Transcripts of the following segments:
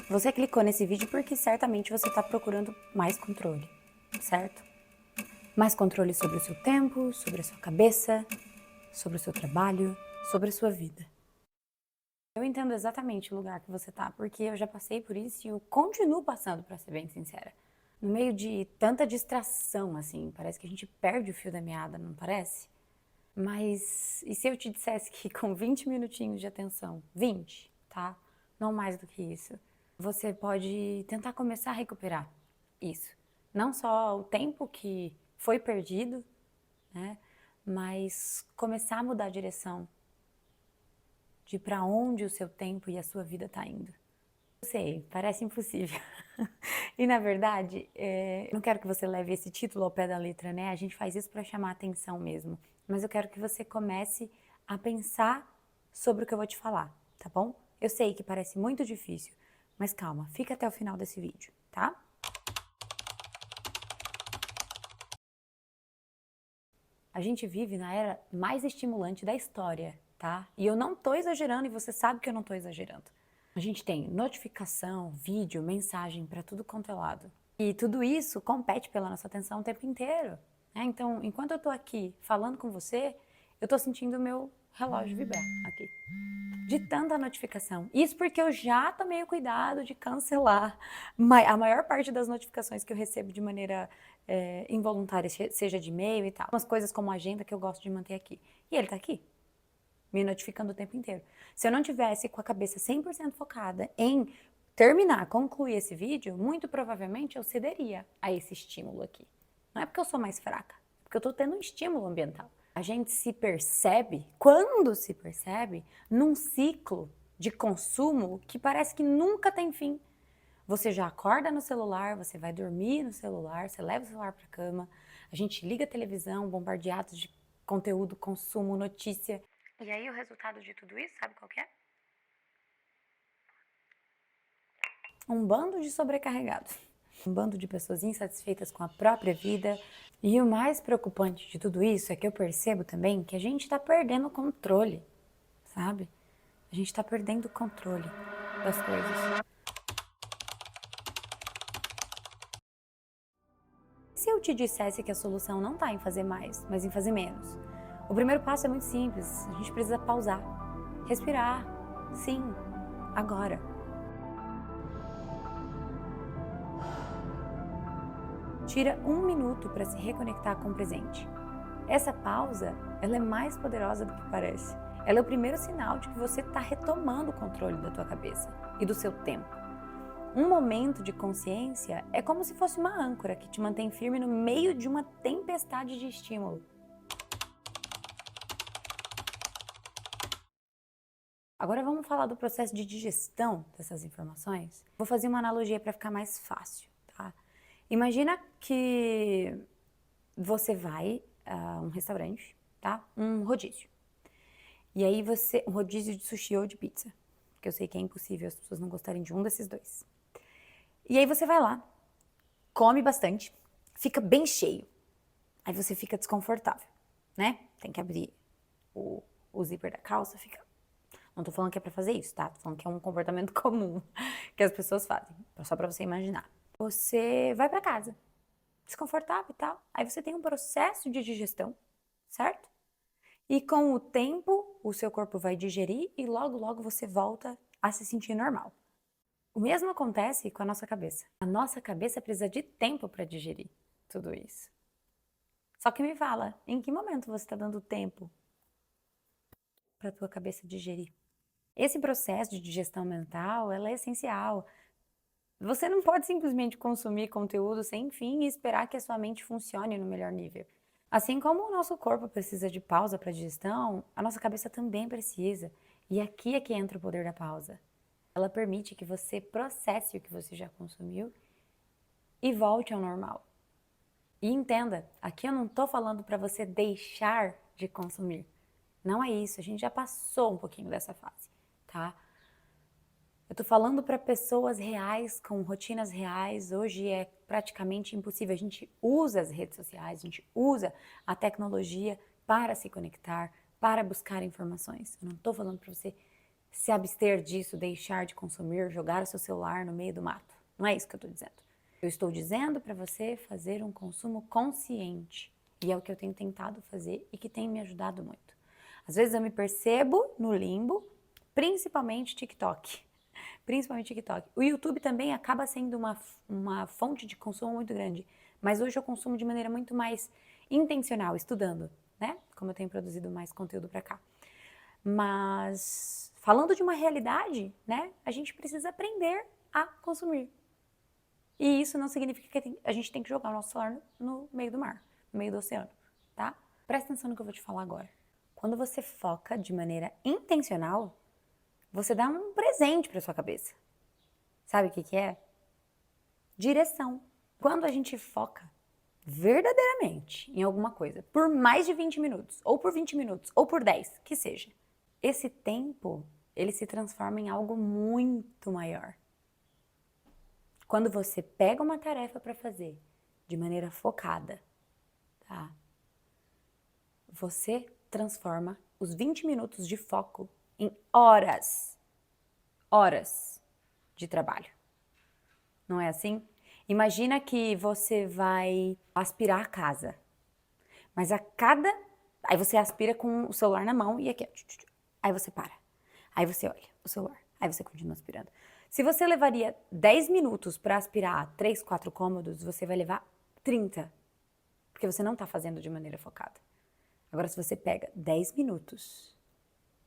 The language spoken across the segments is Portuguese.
Você clicou nesse vídeo porque certamente você está procurando mais controle, certo? Mais controle sobre o seu tempo, sobre a sua cabeça, sobre o seu trabalho, sobre a sua vida. Eu entendo exatamente o lugar que você tá, porque eu já passei por isso e eu continuo passando, pra ser bem sincera. No meio de tanta distração, assim, parece que a gente perde o fio da meada, não parece? Mas e se eu te dissesse que com 20 minutinhos de atenção, 20, tá? Não mais do que isso, você pode tentar começar a recuperar isso. Não só o tempo que foi perdido, né? Mas começar a mudar a direção de para onde o seu tempo e a sua vida tá indo. Eu sei, parece impossível. E na verdade, não quero que você leve esse título ao pé da letra, né? A gente faz isso para chamar atenção mesmo. Mas eu quero que você comece a pensar sobre o que eu vou te falar, tá bom? Eu sei que parece muito difícil, mas calma, fica até o final desse vídeo, tá? A gente vive na era mais estimulante da história, tá? E eu não tô exagerando e você sabe que eu não tô exagerando. A gente tem notificação, vídeo, mensagem para tudo quanto é lado. E tudo isso compete pela nossa atenção o tempo inteiro, né? Então, enquanto eu tô aqui falando com você, eu tô sentindo o meu relógio vibrar aqui. De tanta notificação. Isso porque eu já tomei o cuidado de cancelar a maior parte das notificações que eu recebo de maneira involuntária, seja de e-mail e tal. Umas coisas como agenda que eu gosto de manter aqui. E ele tá aqui, me notificando o tempo inteiro. Se eu não tivesse com a cabeça 100% focada em terminar, concluir esse vídeo, muito provavelmente eu cederia a esse estímulo aqui. Não é porque eu sou mais fraca, é porque eu tô tendo um estímulo ambiental. A gente se percebe, quando se percebe, num ciclo de consumo que parece que nunca tem fim. Você já acorda no celular, você vai dormir no celular, você leva o celular para a cama, a gente liga a televisão, bombardeados de conteúdo, consumo, notícia. E aí o resultado de tudo isso, sabe qual que é? Um bando de sobrecarregados. Um bando de pessoas insatisfeitas com a própria vida. E o mais preocupante de tudo isso é que eu percebo também que a gente está perdendo o controle, sabe? A gente está perdendo o controle das coisas. Se eu te dissesse que a solução não está em fazer mais, mas em fazer menos? O primeiro passo é muito simples. A gente precisa pausar, respirar. Sim, agora. Tira 1 minuto para se reconectar com o presente. Essa pausa, ela é mais poderosa do que parece. Ela é o primeiro sinal de que você está retomando o controle da tua cabeça e do seu tempo. Um momento de consciência é como se fosse uma âncora que te mantém firme no meio de uma tempestade de estímulo. Agora vamos falar do processo de digestão dessas informações. Vou fazer uma analogia para ficar mais fácil, tá? Imagina que você vai a um restaurante, tá? Um rodízio. E aí um rodízio de sushi ou de pizza, porque eu sei que é impossível as pessoas não gostarem de um desses dois. E aí você vai lá, come bastante, fica bem cheio. Aí você fica desconfortável, né? Tem que abrir o zíper da calça, fica... Não tô falando que é pra fazer isso, tá? Tô falando que é um comportamento comum que as pessoas fazem, só pra você imaginar. Você vai pra casa, desconfortável e tal. Aí você tem um processo de digestão, certo? E com o tempo, o seu corpo vai digerir e logo, logo você volta a se sentir normal. O mesmo acontece com a nossa cabeça. A nossa cabeça precisa de tempo para digerir tudo isso. Só que me fala, em que momento você está dando tempo para a tua cabeça digerir? Esse processo de digestão mental, ela é essencial. Você não pode simplesmente consumir conteúdo sem fim e esperar que a sua mente funcione no melhor nível. Assim como o nosso corpo precisa de pausa para digestão, a nossa cabeça também precisa. E aqui é que entra o poder da pausa. Ela permite que você processe o que você já consumiu e volte ao normal. E entenda, aqui eu não estou falando para você deixar de consumir. Não é isso, a gente já passou um pouquinho dessa fase, tá? Eu tô falando para pessoas reais, com rotinas reais. Hoje é praticamente impossível. A gente usa as redes sociais, a gente usa a tecnologia para se conectar, para buscar informações. Eu não tô falando para você se abster disso, deixar de consumir, jogar o seu celular no meio do mato. Não é isso que eu estou dizendo. Eu estou dizendo para você fazer um consumo consciente. E é o que eu tenho tentado fazer e que tem me ajudado muito. Às vezes eu me percebo no limbo, principalmente TikTok. Principalmente TikTok. O YouTube também acaba sendo uma fonte de consumo muito grande. Mas hoje eu consumo de maneira muito mais intencional, estudando, né? Como eu tenho produzido mais conteúdo para cá. Mas falando de uma realidade, né? A gente precisa aprender a consumir. E isso não significa que a gente tem que jogar o nosso celular no meio do mar, no meio do oceano, tá? Presta atenção no que eu vou te falar agora. Quando você foca de maneira intencional, você dá um presente para sua cabeça. Sabe o que é? Direção. Quando a gente foca verdadeiramente em alguma coisa, por mais de 20 minutos, ou por 20 minutos, ou por 10, que seja, esse tempo, ele se transforma em algo muito maior. Quando você pega uma tarefa para fazer de maneira focada, tá? Você transforma os 20 minutos de foco em horas de trabalho. Não é assim? Imagina que você vai aspirar a casa, mas aí você aspira com o celular na mão e aqui, aí você para, aí você olha o celular, aí você continua aspirando. Se você levaria 10 minutos para aspirar 3, 4 cômodos, você vai levar 30, porque você não está fazendo de maneira focada. Agora, se você pega 10 minutos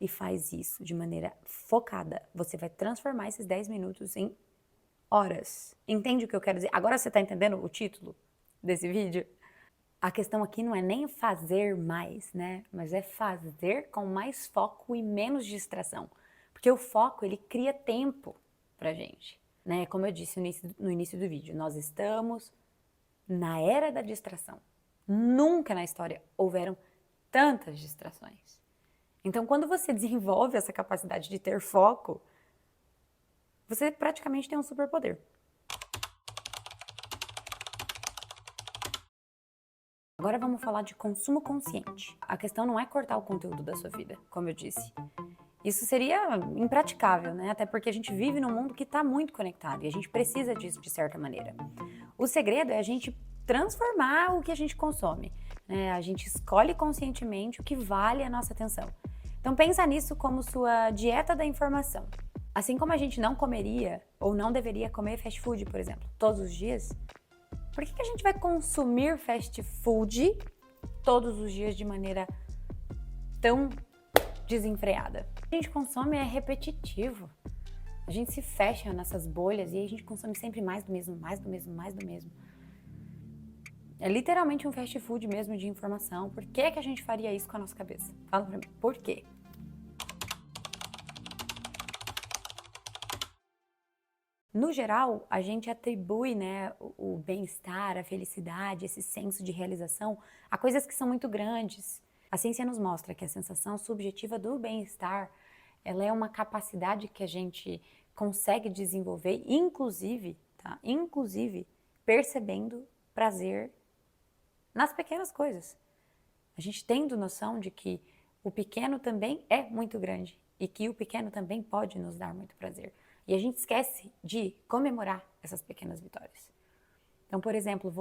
e faz isso de maneira focada, você vai transformar esses 10 minutos em horas. Entende o que eu quero dizer? Agora você está entendendo o título desse vídeo? A questão aqui não é nem fazer mais, né? Mas é fazer com mais foco e menos distração. Porque o foco, ele cria tempo pra gente, né? Como eu disse no início do vídeo, nós estamos na era da distração. Nunca na história houveram tantas distrações. Então, quando você desenvolve essa capacidade de ter foco, você praticamente tem um superpoder. Agora vamos falar de consumo consciente. A questão não é cortar o conteúdo da sua vida, como eu disse. Isso seria impraticável, né? Até porque a gente vive num mundo que está muito conectado e a gente precisa disso de certa maneira. O segredo é a gente transformar o que a gente consome, né? A gente escolhe conscientemente o que vale a nossa atenção. Então pensa nisso como sua dieta da informação. Assim como a gente não comeria ou não deveria comer fast food, por exemplo, todos os dias, por que a gente vai consumir fast food todos os dias de maneira tão desenfreada? O que a gente consome é repetitivo. A gente se fecha nessas bolhas e aí a gente consome sempre mais do mesmo, mais do mesmo, mais do mesmo. É literalmente um fast food mesmo de informação. Por que a gente faria isso com a nossa cabeça? Fala pra mim, por quê? No geral, a gente atribui, né, o bem-estar, a felicidade, esse senso de realização a coisas que são muito grandes. A ciência nos mostra que a sensação subjetiva do bem-estar, ela é uma capacidade que a gente consegue desenvolver, inclusive, tá? Inclusive, percebendo prazer nas pequenas coisas. A gente tendo noção de que o pequeno também é muito grande e que o pequeno também pode nos dar muito prazer. E a gente esquece de comemorar essas pequenas vitórias. Então, por exemplo,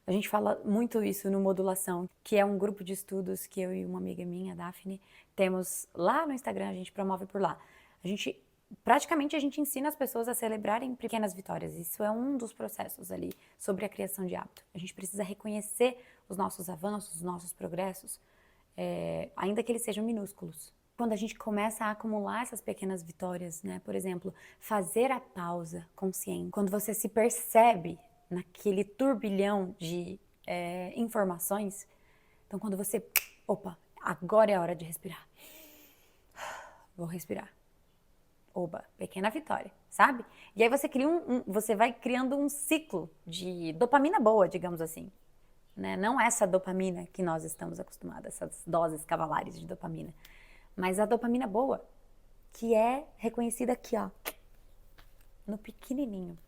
a gente fala muito isso no Modulação, que é um grupo de estudos que eu e uma amiga minha, a Daphne, temos lá no Instagram, a gente promove por lá. Praticamente a gente ensina as pessoas a celebrarem pequenas vitórias. Isso é um dos processos ali sobre a criação de hábito. A gente precisa reconhecer os nossos avanços, os nossos progressos, ainda que eles sejam minúsculos. Quando a gente começa a acumular essas pequenas vitórias, né? Por exemplo, fazer a pausa consciente. Quando você se percebe naquele turbilhão de informações, então quando você, opa, agora é a hora de respirar. Vou respirar. Oba, pequena vitória, sabe? E aí você cria você vai criando um ciclo de dopamina boa, digamos assim, né? Não essa dopamina que nós estamos acostumados, essas doses cavalares de dopamina, mas a dopamina boa, que é reconhecida aqui, ó, no pequenininho.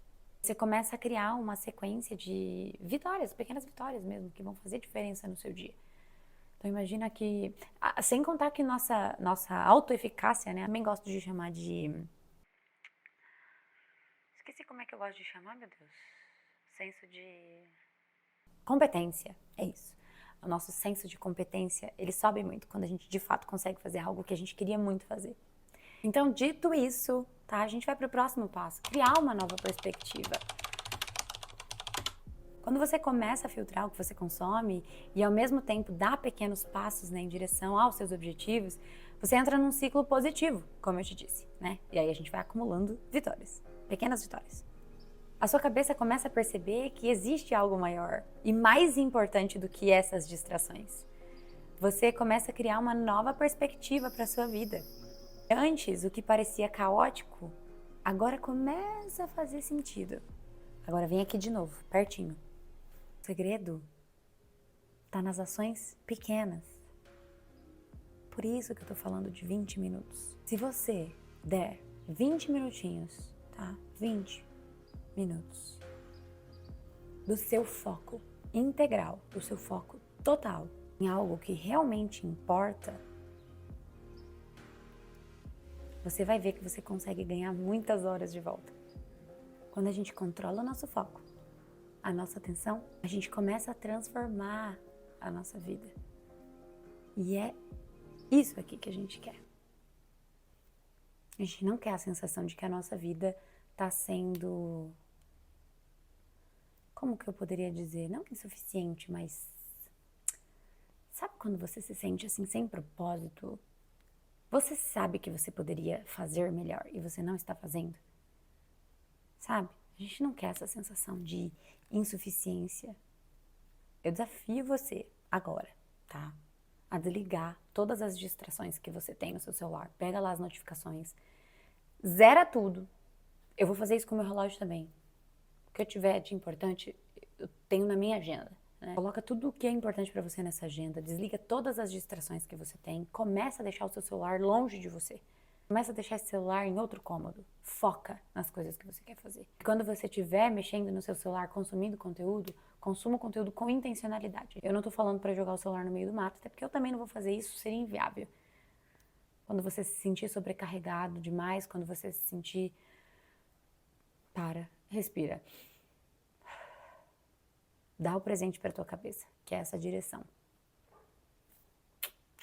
Você começa a criar uma sequência de vitórias, pequenas vitórias mesmo, que vão fazer diferença no seu dia. Então imagina que, sem contar que nossa autoeficácia, né? Eu também gosto de chamar de... Esqueci como é que eu gosto de chamar, meu Deus. Senso de... Competência, é isso. O nosso senso de competência, ele sobe muito quando a gente de fato consegue fazer algo que a gente queria muito fazer. Então, dito isso, tá? A gente vai para o próximo passo, criar uma nova perspectiva. Quando você começa a filtrar o que você consome e ao mesmo tempo dá pequenos passos, né, em direção aos seus objetivos, você entra num ciclo positivo, como eu te disse, né? E aí a gente vai acumulando vitórias, pequenas vitórias. A sua cabeça começa a perceber que existe algo maior e mais importante do que essas distrações. Você começa a criar uma nova perspectiva para a sua vida. Antes, o que parecia caótico, agora começa a fazer sentido. Agora vem aqui de novo, pertinho. O segredo está nas ações pequenas. Por isso que eu tô falando de 20 minutos. Se você der 20 minutinhos, tá? 20 minutos do seu foco integral, do seu foco total em algo que realmente importa, você vai ver que você consegue ganhar muitas horas de volta. Quando a gente controla o nosso foco, a nossa atenção, a gente começa a transformar a nossa vida. E é isso aqui que a gente quer. A gente não quer a sensação de que a nossa vida está sendo... Como que eu poderia dizer? Não insuficiente, mas... Sabe quando você se sente assim, sem propósito? Você sabe que você poderia fazer melhor e você não está fazendo? Sabe? A gente não quer essa sensação de insuficiência. Eu desafio você agora, tá? A desligar todas as distrações que você tem no seu celular. Pega lá as notificações. Zera tudo. Eu vou fazer isso com o meu relógio também. O que eu tiver de importante, eu tenho na minha agenda. Né? Coloca tudo o que é importante pra você nessa agenda. Desliga todas as distrações que você tem. Começa a deixar o seu celular longe de você. Começa a deixar esse celular em outro cômodo. Foca nas coisas que você quer fazer. E quando você estiver mexendo no seu celular, consumindo conteúdo, consuma o conteúdo com intencionalidade. Eu não tô falando pra jogar o celular no meio do mato, até porque eu também não vou fazer isso, seria inviável. Quando você se sentir sobrecarregado demais, quando você se sentir... Para, respira. Dá o presente pra tua cabeça, que é essa direção.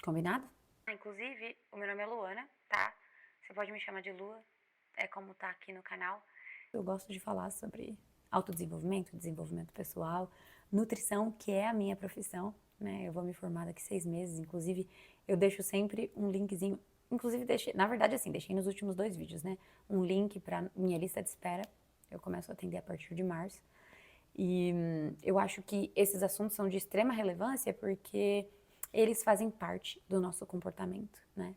Combinado? Inclusive, o meu nome é Luana, tá? Você pode me chamar de Lua, é como tá aqui no canal. Eu gosto de falar sobre autodesenvolvimento, desenvolvimento pessoal, nutrição, que é a minha profissão, né? Eu vou me formar daqui 6 meses, inclusive eu deixo sempre um linkzinho, inclusive deixei, na verdade assim, deixei nos últimos 2 vídeos, né? Um link pra minha lista de espera, eu começo a atender a partir de março. E eu acho que esses assuntos são de extrema relevância porque eles fazem parte do nosso comportamento, né?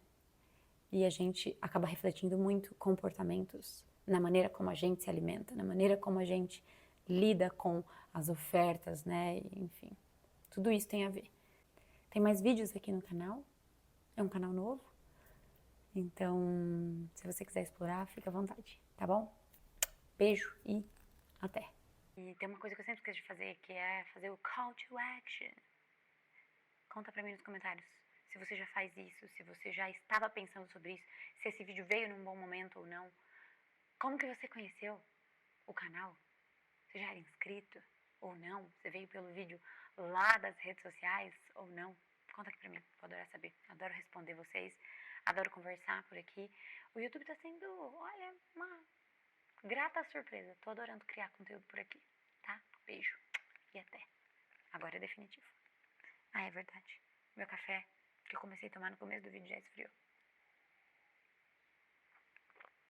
E a gente acaba refletindo muito comportamentos na maneira como a gente se alimenta, na maneira como a gente lida com as ofertas, né? Enfim, tudo isso tem a ver. Tem mais vídeos aqui no canal, é um canal novo, então se você quiser explorar, fica à vontade, tá bom? Beijo e até! E tem uma coisa que eu sempre esqueço de fazer, que é fazer o call to action. Conta pra mim nos comentários se você já faz isso, se você já estava pensando sobre isso, se esse vídeo veio num bom momento ou não. Como que você conheceu o canal? Você já era inscrito ou não? Você veio pelo vídeo lá das redes sociais ou não? Conta aqui pra mim, vou adorar saber. Adoro responder vocês, adoro conversar por aqui. O YouTube tá sendo, olha, uma grata surpresa. Tô adorando criar conteúdo por aqui, tá? Beijo e até. Agora é definitivo. Ah, é verdade. Meu café, que eu comecei a tomar no começo do vídeo, já esfriou.